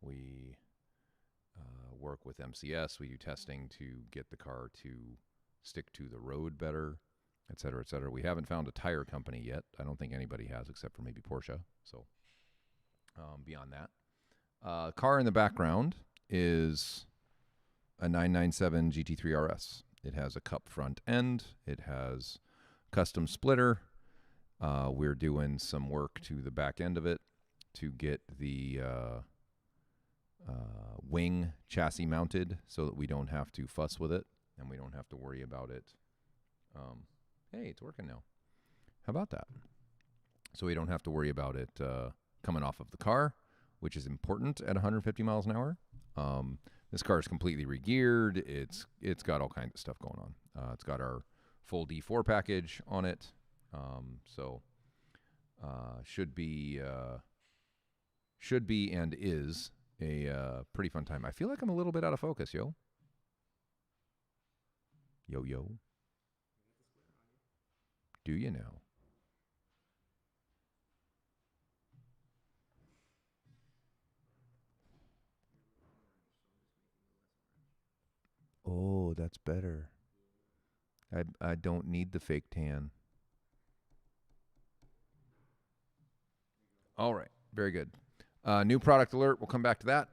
We work with MCS. We do testing to get the car to stick to the road better, et cetera, et cetera. We haven't found a tire company yet. I don't think anybody has except for maybe Porsche. So beyond that. Car in the background is a 997 GT3 RS. It has a cup front end. It has custom splitter. We're doing some work to the back end of it to get the wing chassis mounted so that we don't have to fuss with it and we don't have to worry about it. Hey, it's working now. How about that? So we don't have to worry about it coming off of the car, which is important at 150 miles an hour. This car is completely re-geared. It's got all kinds of stuff going on. It's got our full D4 package on it. So should be and is a pretty fun time. I feel like I'm a little bit out of focus, yo. Yo. Do you know? Oh, that's better. I don't need the fake tan. All right. Very good. New product alert. We'll come back to that.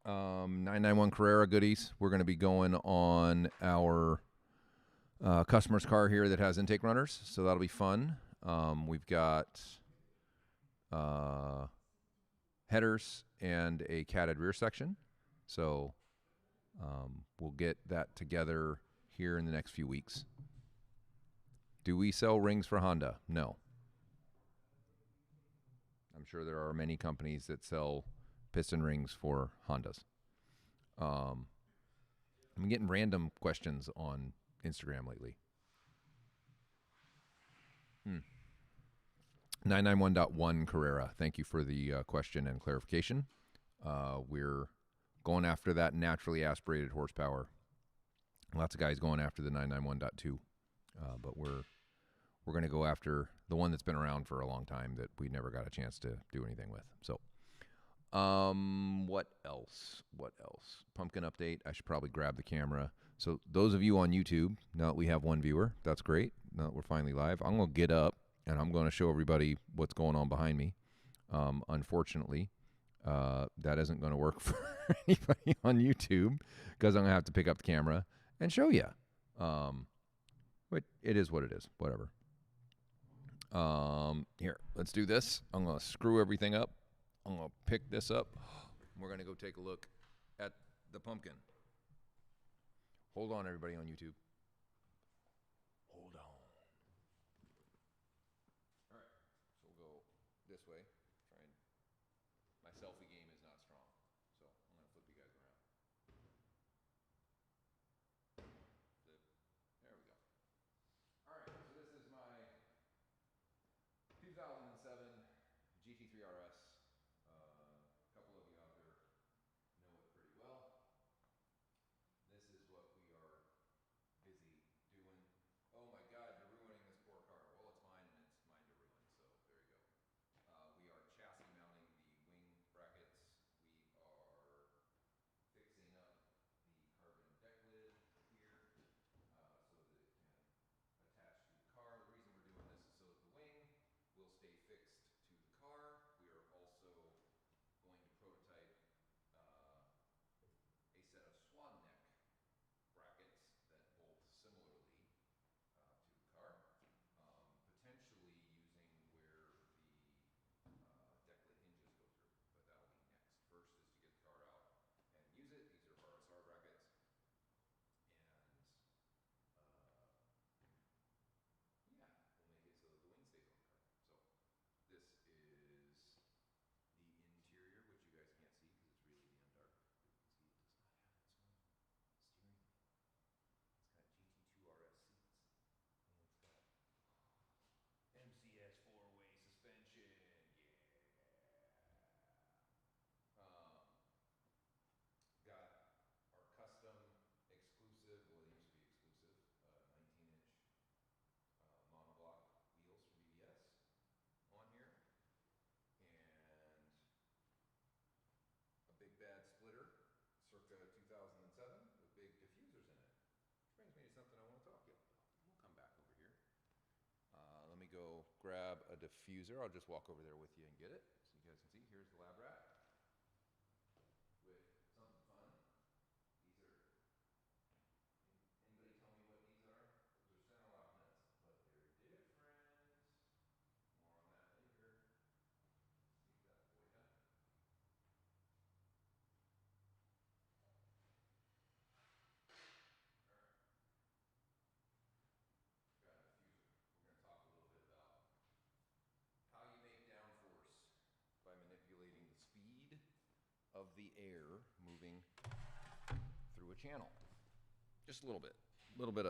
991 Carrera goodies. We're going to be going on our customer's car here that has intake runners, so that'll be fun. We've got headers and a catted rear section, so we'll get that together here in the next few weeks. Do we sell rings for Honda? No. I'm sure there are many companies that sell piston rings for Hondas. I'm getting random questions on Instagram lately. 991.1 Carrera. Thank you for the question and clarification. We're going after that naturally aspirated horsepower. Lots of guys going after the 991.2, but we're going to go after the one that's been around for a long time that we never got a chance to do anything with. So, what else? Pumpkin update. I should probably grab the camera. So those of you on YouTube, now that we have one viewer, that's great. Now that we're finally live, I'm going to get up and I'm going to show everybody what's going on behind me. Unfortunately, that isn't going to work for anybody on YouTube because I'm going to have to pick up the camera and show you. But it is what it is. Whatever. Here, let's do this. I'm going to screw everything up. I'm going to pick this up. We're going to go take a look at the pumpkin. Hold on, everybody on YouTube. Hold on. All right, so we'll go this way. My selfie game is not strong, so I'm going to flip you guys around. Flip. There we go. All right, so this is my 2007 GT3 RS. A couple of you out there know it pretty well. This is what we are go grab a diffuser. I'll just walk over there with you and get it so you guys can see. Here's the lab rat with something fun. These are, anybody tell me what these are? Those are center lock nuts, but they're different. More on that later. Leave that for you. Got a diffuser. We're going to talk a little bit about how you make downforce by manipulating the speed of the air moving through a channel. Just a little bit. A little bit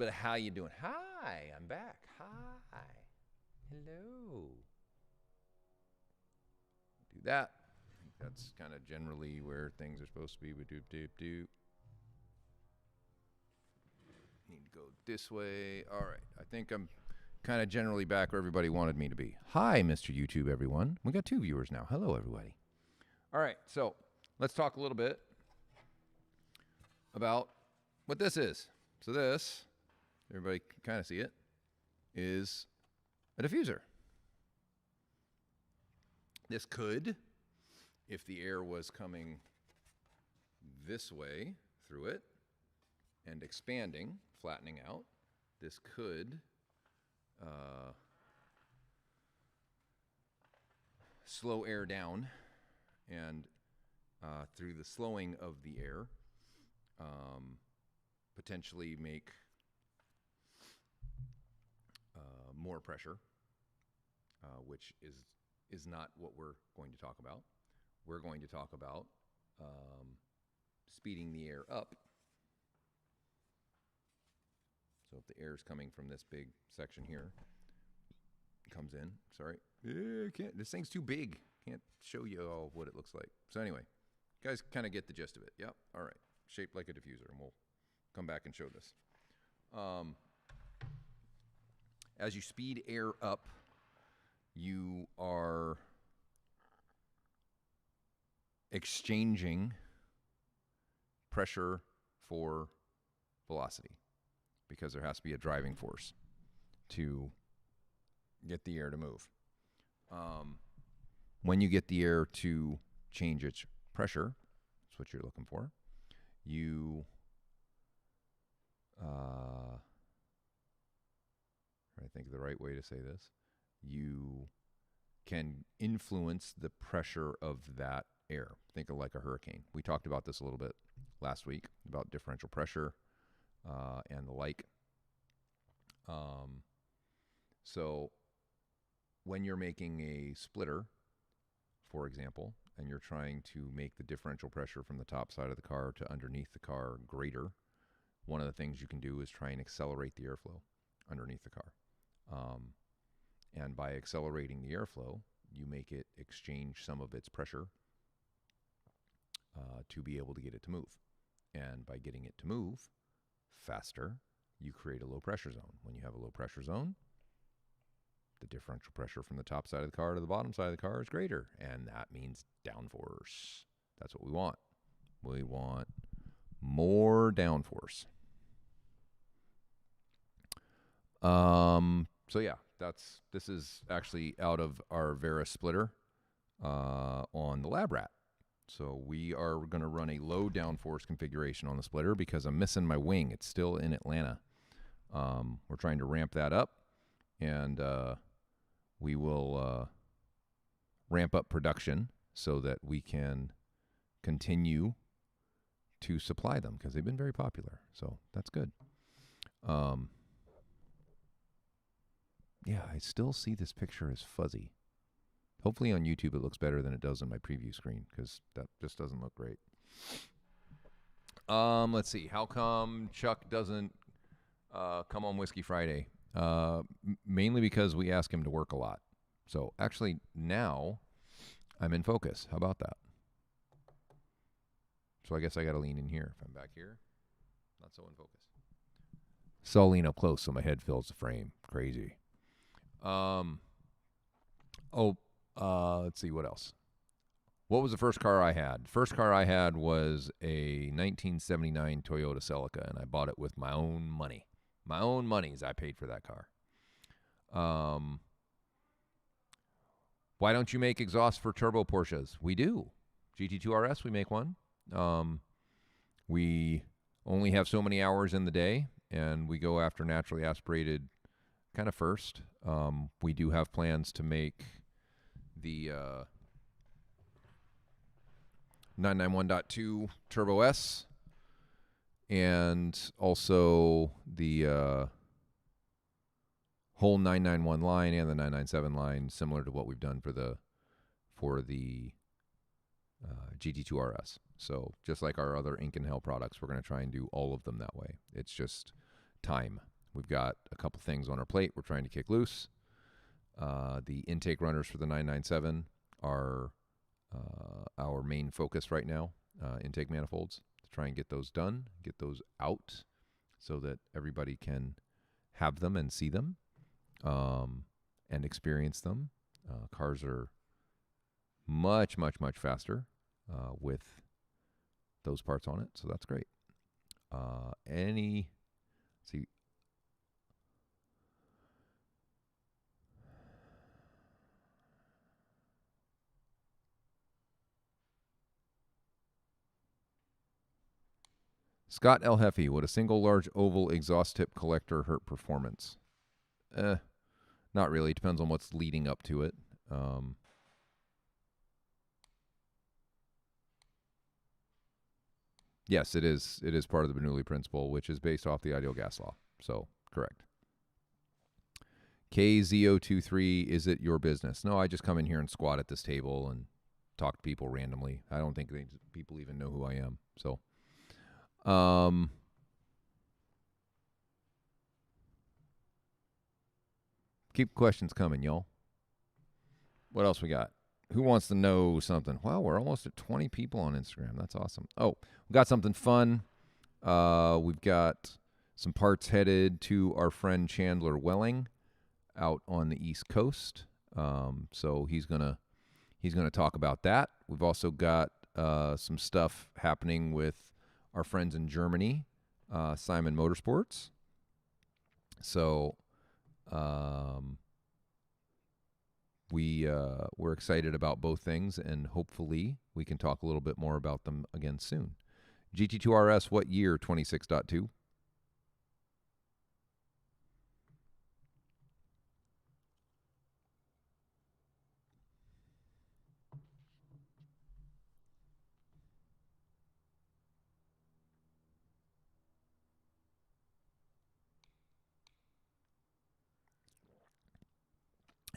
of how you doing. Hi, I'm back. Hi. Hello. Do that. I think that's kind of generally where things are supposed to be. Doop, doop, doop. Need to go this way. All right. I think I'm kind of generally back where everybody wanted me to be. Hi, Mr. YouTube, everyone. We got 2 viewers now. Hello, everybody. All right. So let's talk a little bit about what this is. So this, everybody can kind of see it, is a diffuser. This could, if the air was coming this way through it and expanding, flattening out, this could slow air down, and through the slowing of the air, potentially make more pressure, which is not what we're going to talk about. We're going to talk about speeding the air up. So if the air is coming from this big section here, comes in. Sorry, I can't. This thing's too big. Can't show you all what it looks like. So anyway, you guys kind of get the gist of it. Yep. All right. Shaped like a diffuser, and we'll come back and show this. As you speed air up, you are exchanging pressure for velocity, because there has to be a driving force to get the air to move. When you get the air to change its pressure, that's what you're looking for, you I think of the right way to say this, you can influence the pressure of that air. Think of like a hurricane. We talked about this a little bit last week about differential pressure and the like. So when you're making a splitter, for example, and you're trying to make the differential pressure from the top side of the car to underneath the car greater, one of the things you can do is try and accelerate the airflow underneath the car. And by accelerating the airflow, you make it exchange some of its pressure to be able to get it to move. And by getting it to move faster, you create a low pressure zone. When you have a low pressure zone, the differential pressure from the top side of the car to the bottom side of the car is greater, and that means downforce. That's what we want. We want more downforce. So yeah, this is actually out of our Vera splitter on the Lab Rat. So we are going to run a low downforce configuration on the splitter because I'm missing my wing. It's still in Atlanta. We're trying to ramp that up, and we will ramp up production so that we can continue to supply them because they've been very popular. So that's good. Yeah, I still see this picture as fuzzy. Hopefully on YouTube it looks better than it does on my preview screen because that just doesn't look great. Let's see. How come Chuck doesn't come on Whiskey Friday? Mainly because we ask him to work a lot. So actually now I'm in focus. How about that? So I guess I got to lean in here. If I'm back here, not so in focus. So I'll lean up close so my head fills the frame. Crazy. Let's see what else. What was the first car I had? First car I had was a 1979 Toyota Celica, and I bought it with my own money. My own monies I paid for that car. Why don't you make exhaust for turbo Porsches? We do. GT2 RS, we make one. We only have so many hours in the day, and we go after naturally aspirated kind of first. We do have plans to make the 991.2 Turbo S and also the whole 991 line and the 997 line, similar to what we've done for the GT2 RS. So just like our other Ink and Hell products, we're going to try and do all of them that way. It's just time. We've got a couple things on our plate we're trying to kick loose. The intake runners for the 997 are our main focus right now, intake manifolds, to try and get those done, get those out so that everybody can have them and see them and experience them. Cars are much, much, much faster with those parts on it, so that's great. See, Scott L. Heffy, would a single large oval exhaust tip collector hurt performance? Not really. Depends on what's leading up to it. Yes, it is. It is part of the Bernoulli principle, which is based off the ideal gas law. So, correct. KZO23, is it your business? No, I just come in here and squat at this table and talk to people randomly. I don't think people even know who I am. So, keep questions coming, y'all. What else we got? Who wants to know something? Wow, we're almost at 20 people on Instagram. That's awesome. Oh, we got something fun. We've got some parts headed to our friend Chandler Welling out on the East Coast. So he's gonna talk about that. We've also got some stuff happening with our friends in Germany, Simon Motorsports. So we're excited about both things, and hopefully we can talk a little bit more about them again soon. GT2 RS, what year? 26.2.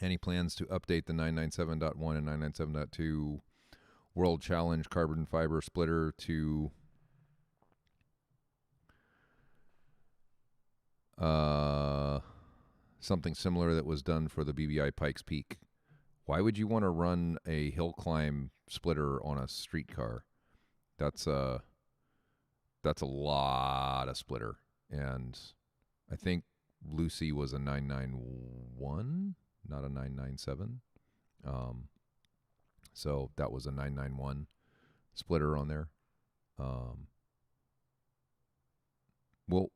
Any plans to update the 997.1 and 997.2 World Challenge carbon fiber splitter to something similar that was done for the BBI Pikes Peak? Why would you want to run a hill climb splitter on a street car? That's a lot of splitter. And I think Lucy was a 991, not a 997. So that was a 991 splitter on there. Well,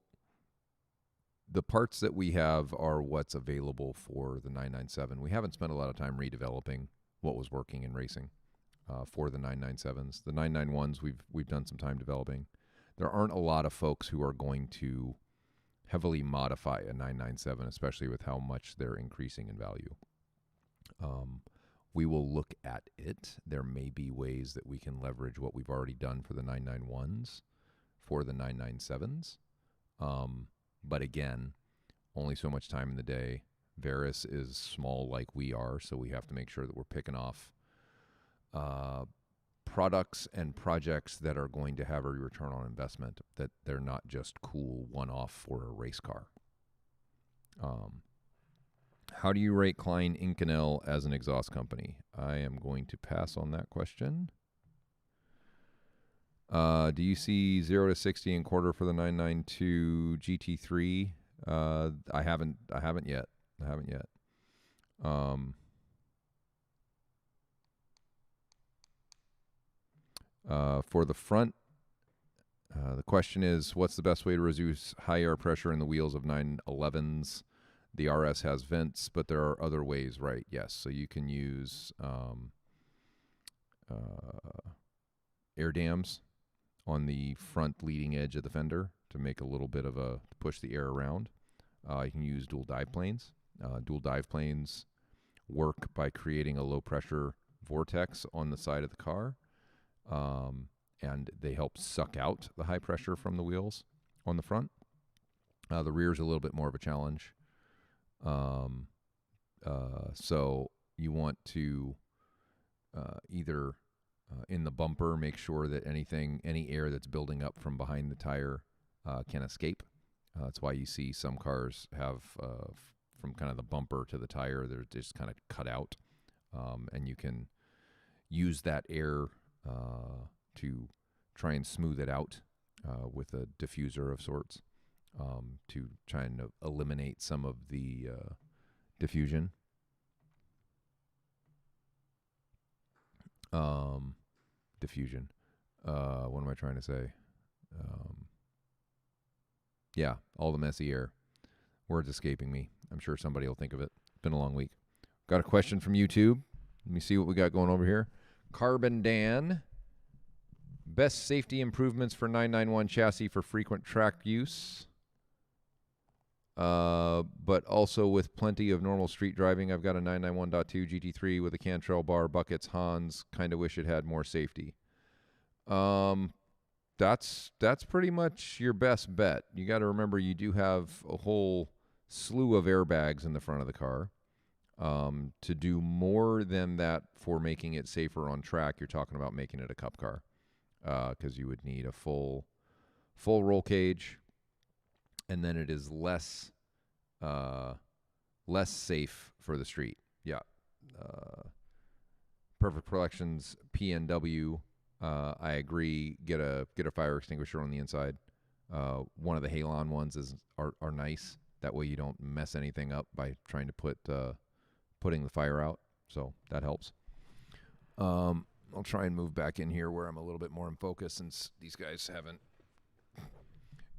the parts that we have are what's available for the 997. We haven't spent a lot of time redeveloping what was working in racing for the 997s. The 991s, we've done some time developing. There aren't a lot of folks who are going to heavily modify a 997, especially with how much they're increasing in value. We will look at it. There may be ways that we can leverage what we've already done for the 991s for the 997s. But again, only so much time in the day. Varus is small like we are, so we have to make sure that we're picking off products and projects that are going to have a return on investment, that they're not just cool one-off for a race car. How do you rate Klein Inconel as an exhaust company? I am going to pass on that question. Do you see 0 to 60 in quarter for the 992 GT3? I haven't yet. For the front, the question is, what's the best way to reduce high air pressure in the wheels of 911s The RS has vents, but there are other ways, right? Yes. So you can use air dams on the front leading edge of the fender to make a little bit of a push the air around. You can use dual dive planes. Dual dive planes work by creating a low pressure vortex on the side of the car, and they help suck out the high pressure from the wheels on the front. The rear is a little bit more of a challenge. So you want to either in the bumper make sure that any air that's building up from behind the tire can escape. That's why you see some cars have from kind of the bumper to the tire, they're just kind of cut out, and you can use that air to try and smooth it out with a diffuser of sorts, to try and eliminate some of the diffusion. Diffusion. What am I trying to say? Yeah, all the messy air. Words escaping me. I'm sure somebody will think of it. It's been a long week. Got a question from YouTube. Let me see what we got going over here. Carbon Dan. Best safety improvements for 991 chassis for frequent track use. But also with plenty of normal street driving. I've got a 991.2 GT3 with a cantrell bar, buckets, Hans. Kind of wish it had more safety. That's pretty much your best bet. You got to remember you do have a whole slew of airbags in the front of the car. To do more than that for making it safer on track, you're talking about making it a cup car, because you would need a full roll cage, and then it is less safe for the street. Yeah. Perfect Collections PNW. I agree. Get a fire extinguisher on the inside. One of the Halon ones are nice. That way you don't mess anything up by trying to putting the fire out. So that helps. I'll try and move back in here where I'm a little bit more in focus, since these guys haven't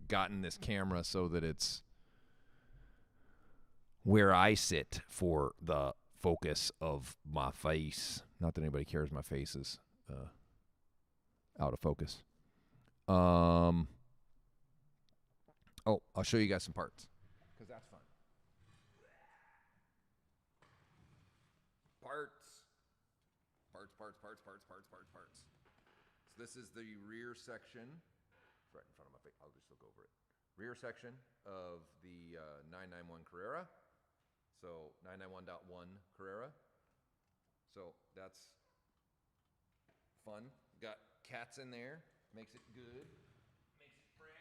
gotten this camera so that it's where I sit for the focus of my face. Not that anybody cares my face is out of focus. Oh, I'll show you guys some parts, because that's fun. Parts. So this is the rear section. It's right in front of my face. I'll just look over it. Rear section of the 991 Carrera. So 991.1 Carrera. So that's fun. Got cats in there. Makes it good. Makes it fresh.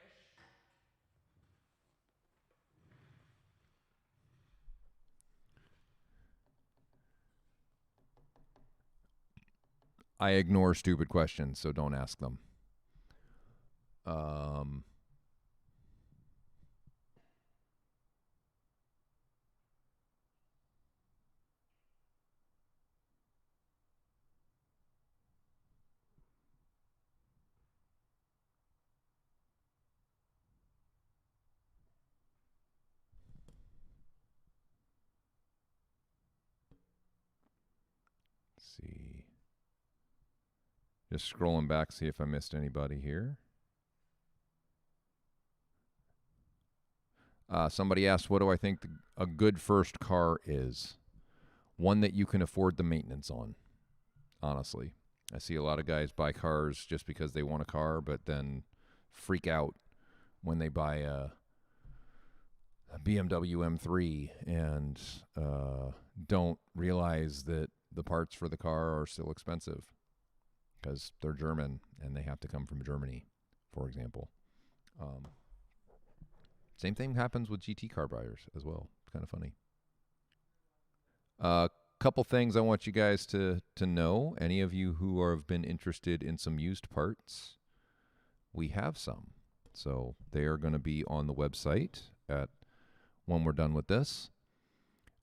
I ignore stupid questions, so don't ask them. Let's see. Just scrolling back, see if I missed anybody here. Somebody asked, what do I think a good first car is? One that you can afford the maintenance on, honestly. I see a lot of guys buy cars just because they want a car, but then freak out when they buy a BMW M3 and don't realize that the parts for the car are still expensive because they're German and they have to come from Germany, for example. Same thing happens with GT car buyers as well. It's kind of funny. Couple things I want you guys to know. Any of you who have been interested in some used parts, we have some. So they are going to be on the website when we're done with this.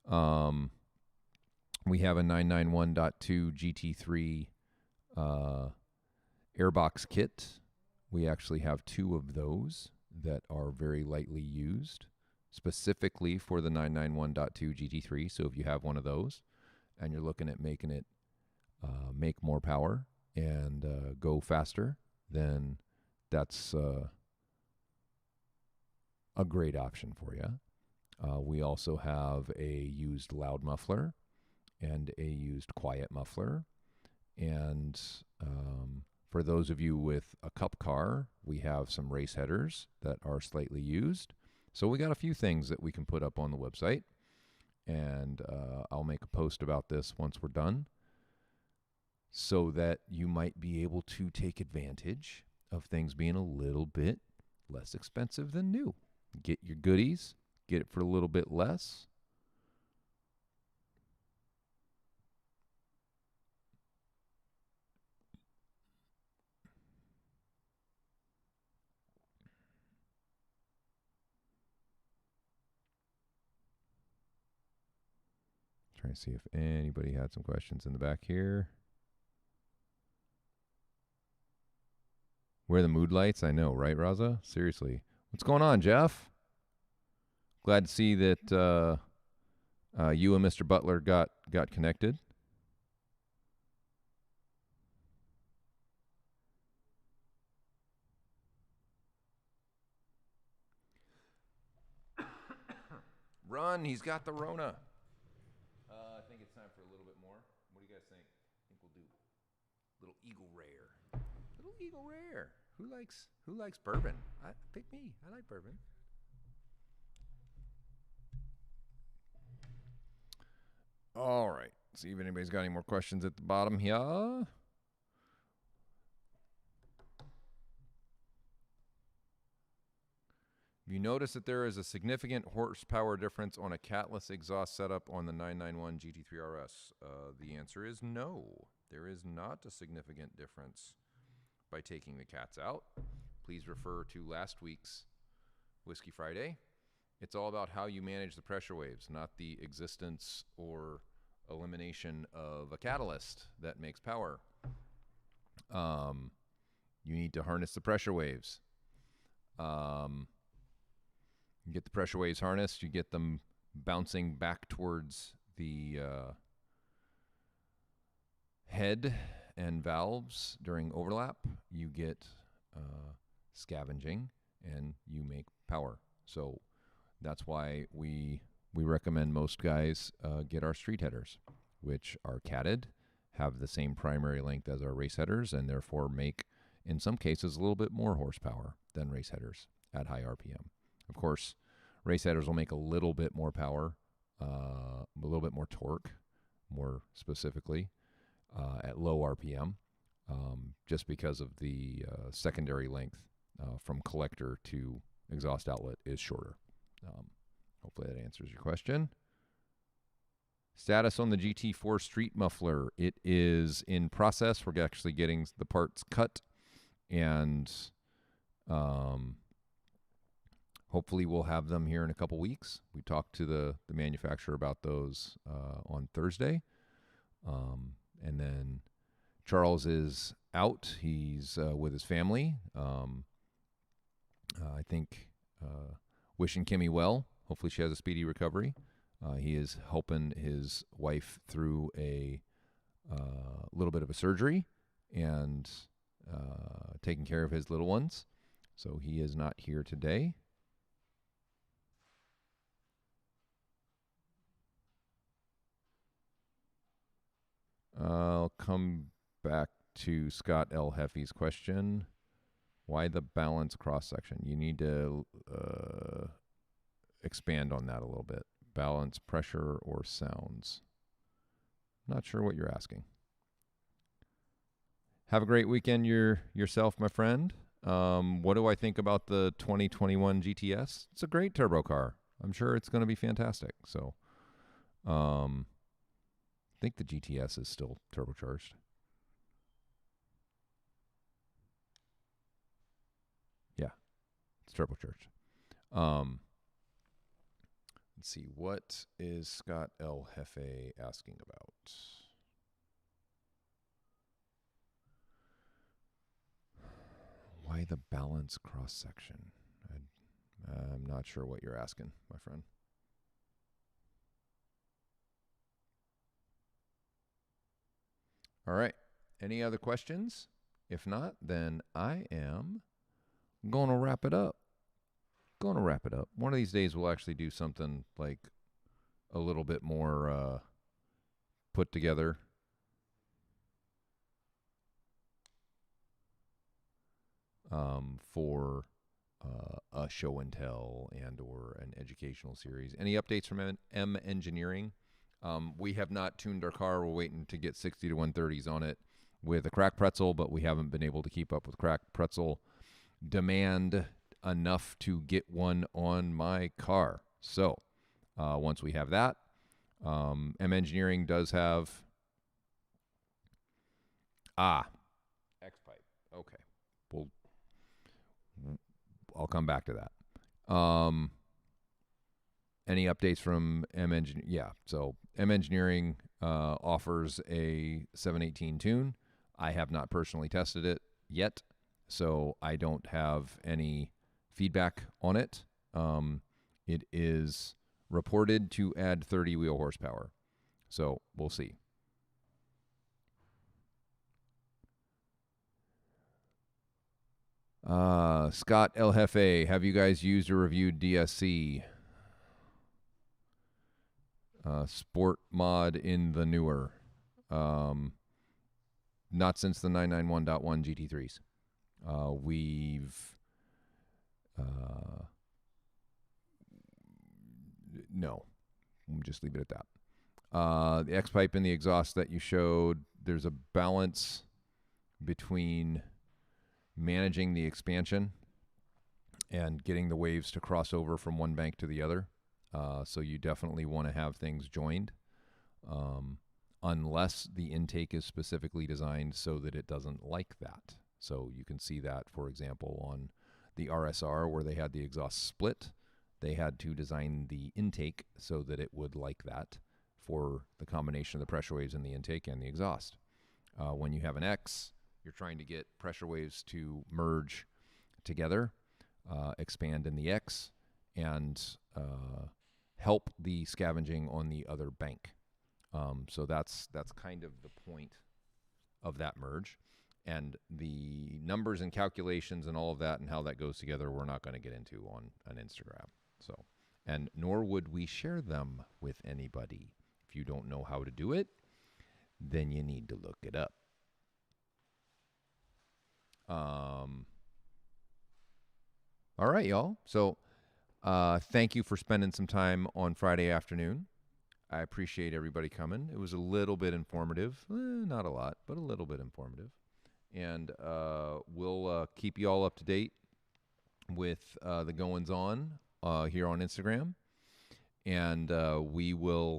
We have a 991.2 GT3 airbox kit. We actually have 2 of those that are very lightly used. specifically for the 991.2 GT3. So if you have one of those and you're looking at making it make more power and go faster, then that's a great option for you. We also have a used loud muffler and a used quiet muffler. And for those of you with a cup car, we have some race headers that are slightly used. So we got a few things that we can put up on the website. And I'll make a post about this once we're done, so that you might be able to take advantage of things being a little bit less expensive than new. Get your goodies, get it for a little bit less. Trying to see if anybody had some questions in the back here. Where are the mood lights? I know, right, Raza? Seriously. What's going on, Jeff? Glad to see that you and Mr. Butler got connected. Run, he's got the Rona. I think it's time for a little bit more. What do you guys think? I think we'll do little Eagle Rare. Little Eagle Rare. Who likes bourbon? Pick me. I like bourbon. All right. See if anybody's got any more questions at the bottom here. You notice that there is a significant horsepower difference on a catless exhaust setup on the 991 GT3 RS. The answer is no. There is not a significant difference by taking the cats out. Please refer to last week's Whiskey Friday. It's all about how you manage the pressure waves, not the existence or elimination of a catalyst that makes power. You need to harness the pressure waves. You get the pressure waves harnessed, you get them bouncing back towards the head and valves during overlap. You get scavenging, and you make power. So that's why we recommend most guys get our street headers, which are catted, have the same primary length as our race headers, and therefore make, in some cases, a little bit more horsepower than race headers at high RPM. Of course, race headers will make a little bit more power, a little bit more torque, more specifically, at low RPM, just because of the secondary length from collector to exhaust outlet is shorter. Hopefully that answers your question. Status on the GT4 street muffler. It is in process. We're actually getting the parts cut, and hopefully we'll have them here in a couple weeks. We talked to the manufacturer about those on Thursday. And then Charles is out. He's with his family. I think wishing Kimmy well. Hopefully she has a speedy recovery. He is helping his wife through a little bit of a surgery and taking care of his little ones. So he is not here today. I'll come back to Scott L. Heffy's question. Why the balance cross-section? You need to expand on that a little bit. Balance pressure or sounds. Not sure what you're asking. Have a great weekend yourself, my friend. What do I think about the 2021 GTS? It's a great turbo car. I'm sure it's going to be fantastic. So, I think the GTS is still turbocharged. Yeah, it's turbocharged. Let's see. What is Scott L. Hefe asking about? Why the balance cross-section? I'm not sure what you're asking, my friend. All right. Any other questions? If not, then I am going to wrap it up. One of these days we'll actually do something like a little bit more put together. For a show and tell and or an educational series. Any updates from M Engineering? We have not tuned our car. We're waiting to get 60 to 130s on it with a crack pretzel, but we haven't been able to keep up with crack pretzel demand enough to get one on my car. So once we have that, M Engineering does have X-pipe. Okay. I'll come back to that. Any updates from M Engineering? Yeah, so M Engineering offers a 718 tune. I have not personally tested it yet, so I don't have any feedback on it. It is reported to add 30 wheel horsepower, so we'll see. Scott El Jefe, have you guys used or reviewed DSC? Sport mod in the newer. Not since the 991.1 GT3s. No. We'll just leave it at that. The X-pipe in the exhaust that you showed, there's a balance between managing the expansion and getting the waves to cross over from one bank to the other. So you definitely want to have things joined, unless the intake is specifically designed so that it doesn't like that. So you can see that, for example, on the RSR where they had the exhaust split. They had to design the intake so that it would like that for the combination of the pressure waves in the intake and the exhaust. When you have an X, you're trying to get pressure waves to merge together, expand in the X, and help the scavenging on the other bank. So that's kind of the point of that merge. And the numbers and calculations and all of that and how that goes together, we're not going to get into on an Instagram. So, and nor would we share them with anybody. If you don't know how to do it, then you need to look it up. All right, y'all. So thank you for spending some time on Friday afternoon. I appreciate everybody coming. It was a little bit informative. Not a lot, but a little bit informative. And we'll keep you all up to date with the goings-on here on Instagram. And we will